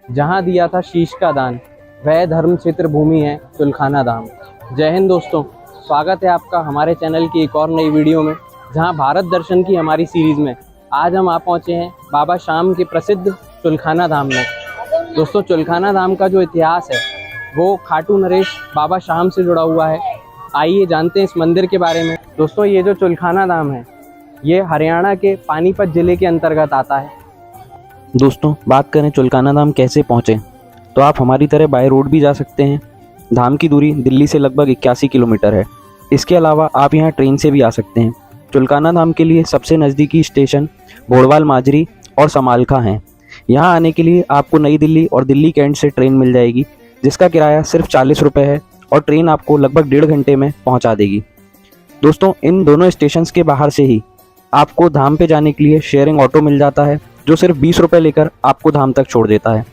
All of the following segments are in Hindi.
जहाँ दिया था शीश का दान, वह धर्म क्षेत्र भूमि है चुलखाना धाम। जय हिंद दोस्तों, स्वागत है आपका हमारे चैनल की एक और नई वीडियो में, जहाँ भारत दर्शन की हमारी सीरीज़ में आज हम आ पहुँचे हैं बाबा शाम के प्रसिद्ध चुलखाना धाम में। दोस्तों, चुलखाना धाम का जो इतिहास है वो खाटू नरेश बाबा शाम से जुड़ा हुआ है। आइए जानते हैं इस मंदिर के बारे में। दोस्तों, ये जो चुलखाना धाम है ये हरियाणा के पानीपत ज़िले के अंतर्गत आता है। दोस्तों, बात करें चुलखाना धाम कैसे पहुँचें, तो आप हमारी तरह बाय रोड भी जा सकते हैं। धाम की दूरी दिल्ली से लगभग 81 किलोमीटर है। इसके अलावा आप यहाँ ट्रेन से भी आ सकते हैं। चुलखाना धाम के लिए सबसे नज़दीकी स्टेशन भोड़वाल माजरी और समालखा हैं। यहाँ आने के लिए आपको नई दिल्ली और दिल्ली कैंट से ट्रेन मिल जाएगी, जिसका किराया सिर्फ 40 रुपये है और ट्रेन आपको लगभग 1.5 घंटे में पहुँचा देगी। दोस्तों, इन दोनों स्टेशंस के बाहर से ही आपको धाम पे जाने के लिए शेयरिंग ऑटो मिल जाता है, जो सिर्फ 20 रुपये लेकर आपको धाम तक छोड़ देता है।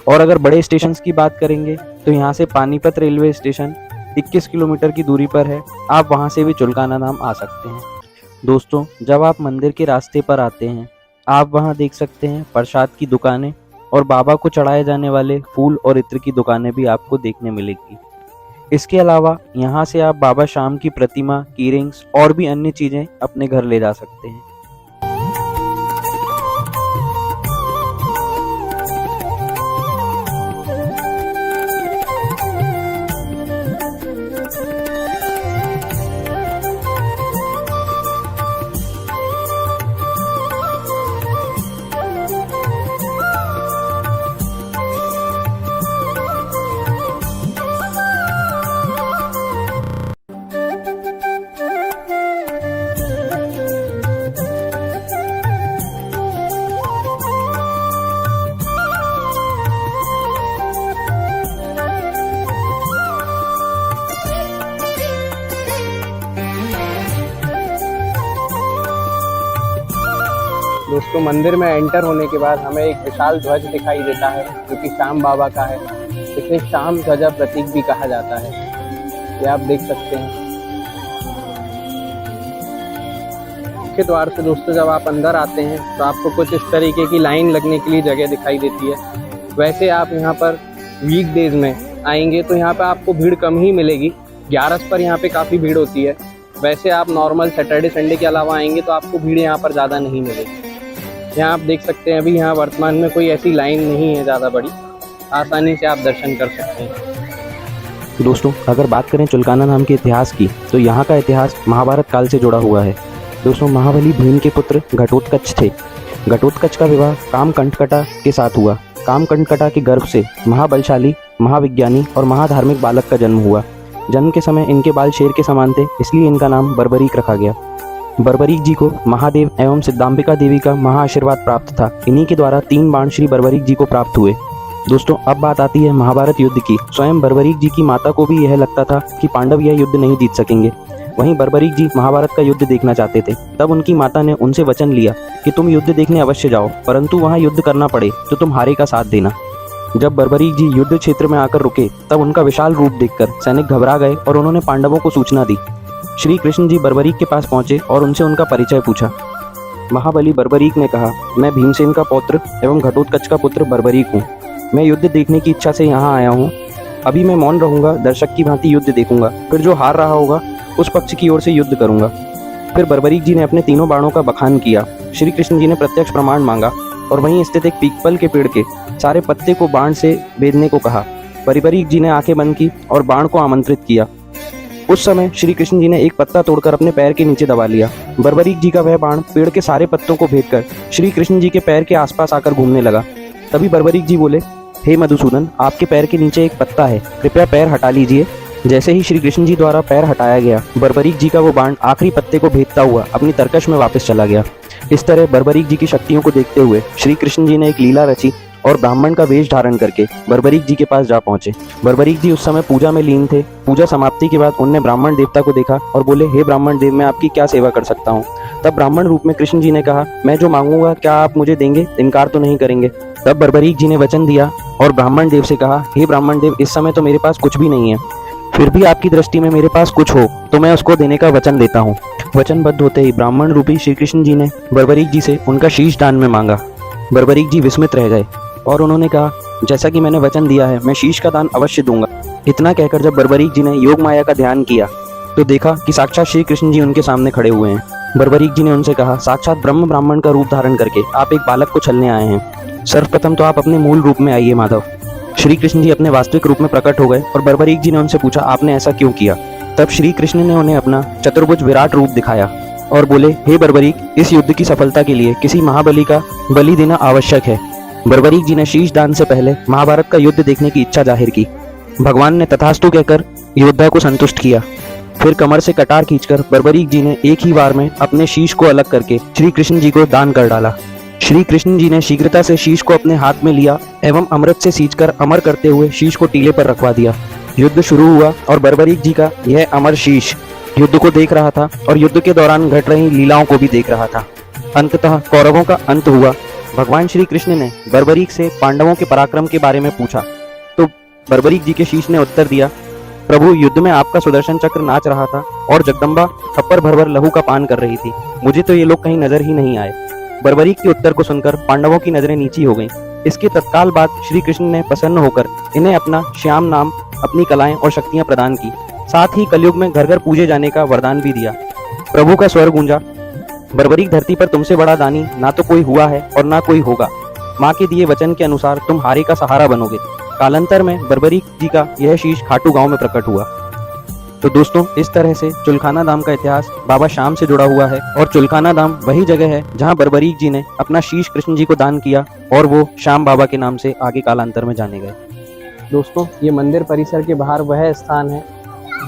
और अगर बड़े स्टेशंस की बात करेंगे तो यहाँ से पानीपत रेलवे स्टेशन 21 किलोमीटर की दूरी पर है। आप वहाँ से भी चुलखाना धाम आ सकते हैं। दोस्तों, जब आप मंदिर के रास्ते पर आते हैं, आप वहाँ देख सकते हैं प्रसाद की दुकानें और बाबा को चढ़ाए जाने वाले फूल और इत्र की दुकानें भी आपको देखने मिलेगी। इसके अलावा यहाँ से आप बाबा शाम की प्रतिमा, कीरिंग्स और भी अन्य चीज़ें अपने घर ले जा सकते हैं। दोस्तों, मंदिर में एंटर होने के बाद हमें एक विशाल ध्वज दिखाई देता है जो कि श्याम बाबा का है। इसे श्याम ध्वजा प्रतीक भी कहा जाता है। ये आप देख सकते हैं। मुख्य द्वार से दोस्तों जब आप अंदर आते हैं तो आपको कुछ इस तरीके की लाइन लगने के लिए जगह दिखाई देती है। वैसे आप यहाँ पर वीक डेज में आएंगे तो यहाँ पर आपको भीड़ कम ही मिलेगी। 11 पर यहाँ पे काफ़ी भीड़ होती है। वैसे आप नॉर्मल सैटरडे संडे के अलावा आएंगे तो आपको भीड़ यहाँ पर ज़्यादा नहीं मिलेगी। यहाँ आप देख सकते हैं अभी यहाँ वर्तमान में कोई ऐसी लाइन नहीं है ज़्यादा बड़ी, आसानी से आप दर्शन कर सकते हैं। दोस्तों, अगर बात करें चुलखाना धाम के इतिहास की, तो यहाँ का इतिहास महाभारत काल से जुड़ा हुआ है। दोस्तों, महाबली भीम के पुत्र घटोत्कच थे। घटोत्कच का विवाह कामकंटकटा के साथ हुआ। कामकंटकटा के गर्भ से महाबलशाली, महाविज्ञानी और महाधार्मिक बालक का जन्म हुआ। जन्म के समय इनके बाल शेर के समान थे, इसलिए इनका नाम बर्बरीक रखा गया। बर्बरीक जी को महादेव एवं सिद्धांबिका देवी का महाआशीर्वाद प्राप्त था। इन्हीं के द्वारा 3 बाण श्री बर्बरीक जी को प्राप्त हुए। दोस्तों, अब बात आती है महाभारत युद्ध की। स्वयं बर्बरीक जी की माता को भी यह लगता था कि पांडव यह युद्ध नहीं जीत सकेंगे। वहीं बर्बरीक जी महाभारत का युद्ध देखना चाहते थे। तब उनकी माता ने उनसे वचन लिया कि तुम युद्ध देखने अवश्य जाओ, परंतु वहाँ युद्ध करना पड़े तो तुम हारे का साथ देना। जब बर्बरीक जी युद्ध क्षेत्र में आकर रुके, तब उनका विशाल रूप देखकर सैनिक घबरा गए और उन्होंने पांडवों को सूचना दी। श्री कृष्ण जी बर्बरीक के पास पहुंचे और उनसे उनका परिचय पूछा। महाबली बर्बरीक ने कहा, मैं भीमसेन का पौत्र एवं घटोत्कच का पुत्र बर्बरीक हूँ। मैं युद्ध देखने की इच्छा से यहाँ आया हूँ। अभी मैं मौन रहूंगा, दर्शक की भांति युद्ध देखूंगा, फिर जो हार रहा होगा उस पक्ष की ओर से युद्ध करूंगा। फिर बर्बरीक जी ने अपने 3 बाणों का बखान किया। श्री कृष्ण जी ने प्रत्यक्ष प्रमाण मांगा और वहीं स्थित एक पीपल के पेड़ के सारे पत्ते को बाण से बेधने को कहा। बर्बरीक जी ने आंखें बंद की और बाण को आमंत्रित किया। उस समय श्री कृष्ण जी ने एक पत्ता तोड़कर अपने पैर के नीचे दबा लिया। बर्बरीक जी का वह बाण पेड़ के सारे पत्तों को भेदकर श्री कृष्ण जी के पैर के आसपास आकर घूमने लगा। तभी बर्बरीक जी बोले, हे मधुसूदन, आपके पैर के नीचे एक पत्ता है, कृपया पैर हटा लीजिए। जैसे ही श्री कृष्ण जी द्वारा पैर हटाया गया, बर्बरीक जी का वो बाण आखिरी पत्ते को भेदता हुआ अपनी तरकश में वापस चला गया। इस तरह बर्बरीक जी की शक्तियों को देखते हुए श्री कृष्ण जी ने एक लीला रची और ब्राह्मण का वेश धारण करके बर्बरीक जी के पास जा पहुंचे। बर्बरीक जी उस समय पूजा में लीन थे। पूजा समाप्ति के बाद उनने ब्राह्मण देवता को देखा और बोले, हे ब्राह्मण देव, मैं आपकी क्या सेवा कर सकता हूँ। तब ब्राह्मण रूप में कृष्ण जी ने कहा, मैं जो मांगूंगा क्या आप मुझे देंगे? इनकार तो नहीं करेंगे। तब बर्बरीक जी ने वचन दिया और ब्राह्मण देव से कहा, हे ब्राह्मण देव, इस समय तो मेरे पास कुछ भी नहीं है, फिर भी आपकी दृष्टि में मेरे पास कुछ हो तो मैं उसको देने का वचन देता हूँ। वचनबद्ध होते ही ब्राह्मण रूपी श्री कृष्ण जी ने बर्बरीक जी से उनका शीश दान में मांगा। बर्बरीक जी विस्मित रह गए और उन्होंने कहा, जैसा कि मैंने वचन दिया है, मैं शीश का दान अवश्य दूंगा। इतना कहकर जब बर्बरीक जी ने योग माया का ध्यान किया तो देखा कि साक्षात श्री कृष्ण जी उनके सामने खड़े हुए हैं। बर्बरीक जी ने उनसे कहा, साक्षात ब्रह्म ब्राह्मण का रूप धारण करके आप एक बालक को छलने आए हैं। सर्वप्रथम तो आप अपने मूल रूप में आइए माधव। श्री कृष्ण जी अपने वास्तविक रूप में प्रकट हो गए और बर्बरीक जी ने उनसे पूछा, आपने ऐसा क्यों किया? तब श्री कृष्ण ने उन्हें अपना चतुर्भुज विराट रूप दिखाया और बोले, हे बर्बरीक, इस युद्ध की सफलता के लिए किसी महाबली का बलि देना आवश्यक है। बर्बरीक जी ने शीश दान से पहले महाभारत का युद्ध देखने की इच्छा जाहिर की। भगवान ने तथास्तु कहकर योद्धा को संतुष्ट किया। फिर कमर से कटार खींचकर बर्बरीक जी ने एक ही बार में अपने शीश को अलग करके श्री कृष्ण जी को दान कर डाला। श्री कृष्ण जी ने शीघ्रता से शीश को अपने हाथ में लिया एवं अमृत से सींचकर अमर करते हुए शीश को टीले पर रखवा दिया। युद्ध शुरू हुआ और बर्बरीक जी का यह अमर शीश युद्ध को देख रहा था और युद्ध के दौरान घट रही लीलाओं को भी देख रहा था। अंततः कौरवों का अंत हुआ। भगवान श्री कृष्ण ने बर्बरीक से पांडवों के पराक्रम के बारे में पूछा तो बर्बरीक जी के शीश ने उत्तर दिया, प्रभु, युद्ध में आपका सुदर्शन चक्र नाच रहा था और जगदम्बा थप्पड़ भर भर लहू का पान कर रही थी। मुझे तो ये लोग कहीं नजर ही नहीं आए। बर्बरीक के उत्तर को सुनकर पांडवों की नजरें नीची हो गईं। इसके तत्काल बाद श्री कृष्ण ने प्रसन्न होकर इन्हें अपना श्याम नाम, अपनी कलाएं और शक्तियां प्रदान की। साथ ही कलयुग में घर घर पूजे जाने का वरदान भी दिया। प्रभु का स्वर गूंजा, बर्बरीक, धरती पर तुमसे बड़ा दानी ना तो कोई हुआ है और ना कोई होगा। माँ के दिए वचन के अनुसार तुम हारे का सहारा बनोगे। कालांतर में बर्बरीक जी का यह शीश खाटू गांव में प्रकट हुआ। तो दोस्तों, इस तरह से चुलखाना धाम का इतिहास बाबा श्याम से जुड़ा हुआ है और चुलखाना धाम वही जगह है जहां बर्बरीक जी ने अपना शीश कृष्ण जी को दान किया और वो श्याम बाबा के नाम से आगे कालांतर में जाने गए। दोस्तों, ये मंदिर परिसर के बाहर वह स्थान है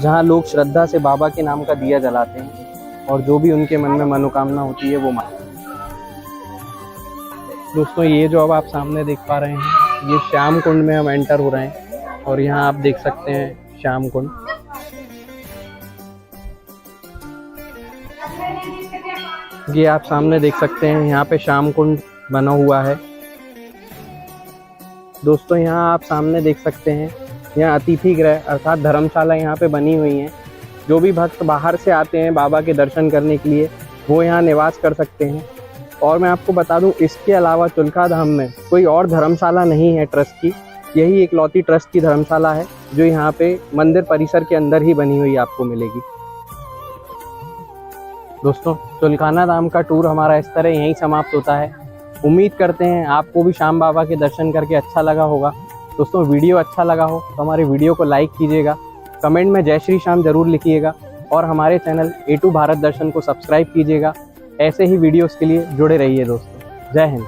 जहां लोग श्रद्धा से बाबा के नाम का दिया जलाते हैं और जो भी उनके मन में मनोकामना होती है वो मानते हैं। दोस्तों, ये जो अब आप सामने देख पा रहे हैं, ये श्याम कुंड में हम एंटर हो रहे हैं और यहाँ आप देख सकते हैं श्याम कुंड। ये आप सामने देख सकते हैं, यहाँ पे श्याम कुंड बना हुआ है। दोस्तों, यहाँ आप सामने देख सकते हैं, यहाँ अतिथि गृह अर्थात धर्मशाला यहाँ पे बनी हुई है। जो भी भक्त बाहर से आते हैं बाबा के दर्शन करने के लिए वो यहाँ निवास कर सकते हैं। और मैं आपको बता दूं, इसके अलावा चुलखा धाम में कोई और धर्मशाला नहीं है ट्रस्ट की। यही इकलौती ट्रस्ट की धर्मशाला है जो यहाँ पे मंदिर परिसर के अंदर ही बनी हुई आपको मिलेगी। दोस्तों, चुलखाना धाम का टूर हमारा इस तरह यहीं समाप्त होता है। उम्मीद करते हैं आपको भी श्याम बाबा के दर्शन करके अच्छा लगा होगा। दोस्तों, वीडियो अच्छा लगा हो तो हमारे वीडियो को लाइक कीजिएगा, कमेंट में जय श्री श्याम जरूर लिखिएगा और हमारे चैनल A2 भारत दर्शन को सब्सक्राइब कीजिएगा। ऐसे ही वीडियोस के लिए जुड़े रहिए दोस्तों। जय हिंद।